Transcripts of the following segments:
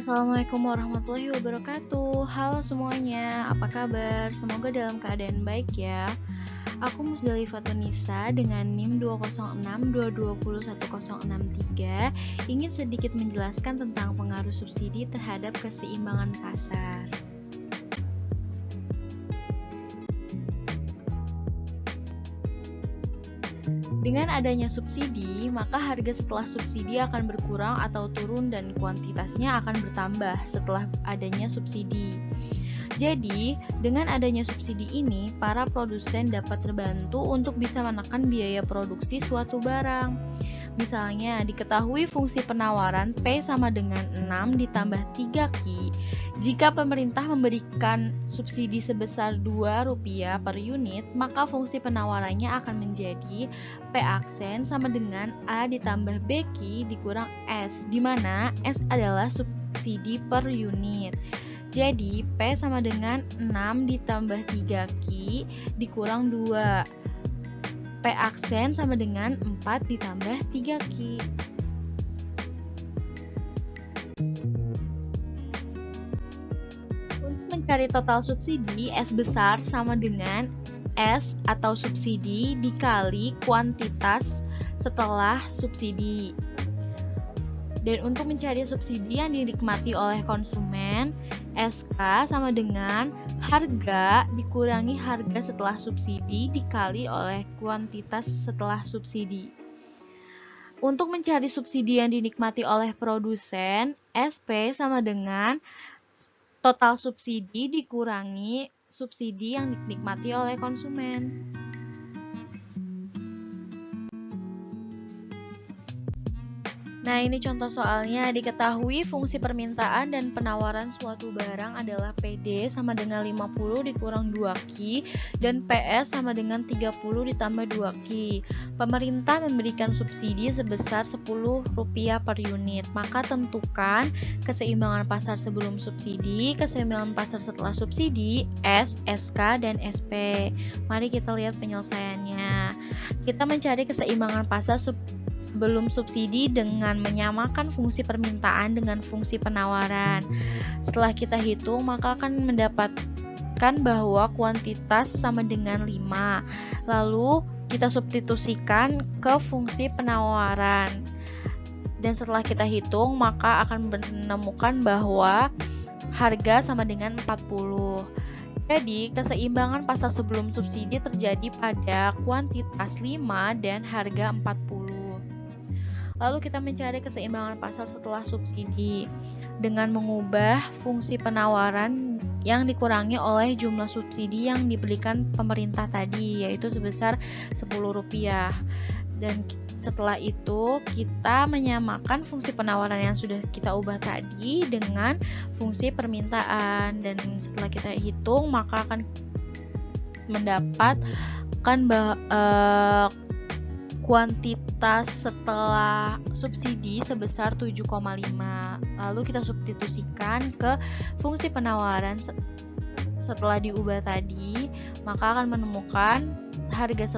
Assalamualaikum warahmatullahi wabarakatuh. Halo semuanya, apa kabar? Semoga dalam keadaan baik ya. Aku Musdalifah Tunisa dengan NIM 20622211063 ingin sedikit menjelaskan tentang pengaruh subsidi terhadap keseimbangan pasar. Dengan adanya subsidi, maka harga setelah subsidi akan berkurang atau turun dan kuantitasnya akan bertambah setelah adanya subsidi. Jadi, dengan adanya subsidi ini, para produsen dapat terbantu untuk bisa menekan biaya produksi suatu barang. Misalnya, diketahui fungsi penawaran P sama dengan 6 ditambah 3Q. Jika pemerintah memberikan subsidi sebesar Rp2 per unit, maka fungsi penawarannya akan menjadi P aksen sama dengan A ditambah BQ dikurang S, di mana S adalah subsidi per unit. Jadi, P sama dengan 6 ditambah 3Q dikurang 2. P aksen sama dengan 4 ditambah 3Q. Untuk mencari total subsidi, S besar sama dengan S atau subsidi dikali kuantitas setelah subsidi. Dan untuk mencari subsidi yang dinikmati oleh konsumen, SK sama dengan harga dikurangi harga setelah subsidi dikali oleh kuantitas setelah subsidi. Untuk mencari subsidi yang dinikmati oleh produsen, SP sama dengan total subsidi dikurangi subsidi yang dinikmati oleh konsumen. Nah, ini contoh soalnya. Diketahui fungsi permintaan dan penawaran suatu barang adalah PD sama dengan 50 dikurang 2Q dan PS sama dengan 30 ditambah 2Q. Pemerintah memberikan subsidi sebesar Rp10 per unit. Maka tentukan keseimbangan pasar sebelum subsidi, keseimbangan pasar setelah subsidi, S, SK, dan SP. Mari kita lihat penyelesaiannya. Kita mencari keseimbangan pasar sebelum subsidi dengan menyamakan fungsi permintaan dengan fungsi penawaran. Setelah kita hitung, maka akan mendapatkan bahwa kuantitas sama dengan 5. Lalu kita substitusikan ke fungsi penawaran. Dan setelah kita hitung, maka akan menemukan bahwa harga sama dengan 40. Jadi, keseimbangan pasar sebelum subsidi terjadi pada kuantitas 5 dan harga 40. Lalu kita mencari keseimbangan pasar setelah subsidi dengan mengubah fungsi penawaran yang dikurangi oleh jumlah subsidi yang diberikan pemerintah tadi, yaitu sebesar Rp10. Dan setelah itu kita menyamakan fungsi penawaran yang sudah kita ubah tadi dengan fungsi permintaan. Dan setelah kita hitung, maka akan mendapatkan kuantitas setelah subsidi sebesar 7,5. Lalu kita substitusikan ke fungsi penawaran setelah diubah tadi, maka akan menemukan harga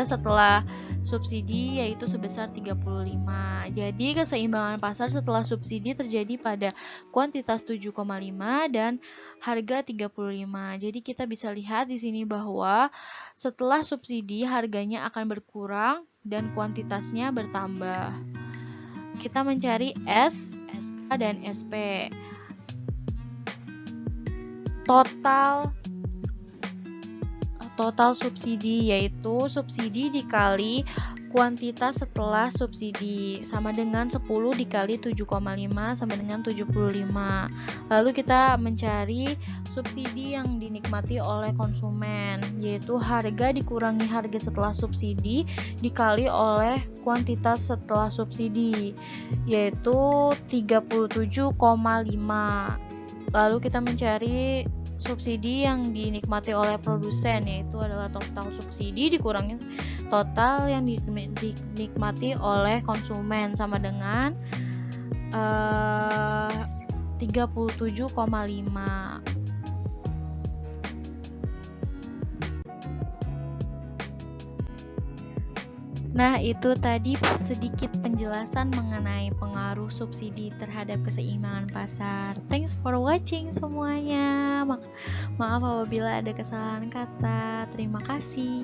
setelah subsidi yaitu sebesar 35. Jadi keseimbangan pasar setelah subsidi terjadi pada kuantitas 7,5 dan harga 35. Jadi kita bisa lihat di sini bahwa setelah subsidi harganya akan berkurang dan kuantitasnya bertambah. Kita mencari S, SK, dan SP. Total subsidi yaitu subsidi dikali kuantitas setelah subsidi sama dengan 10 dikali 7,5 sama dengan 75. Lalu kita mencari subsidi yang dinikmati oleh konsumen, yaitu harga dikurangi harga setelah subsidi dikali oleh kuantitas setelah subsidi, yaitu 37,5. Lalu kita mencari subsidi yang dinikmati oleh produsen, yaitu adalah total subsidi dikurangi total yang dinikmati oleh konsumen sama dengan 37,5. Nah, itu tadi sedikit penjelasan mengenai pengaruh subsidi terhadap keseimbangan pasar. Thanks for watching semuanya. Maaf apabila ada kesalahan kata. Terima kasih.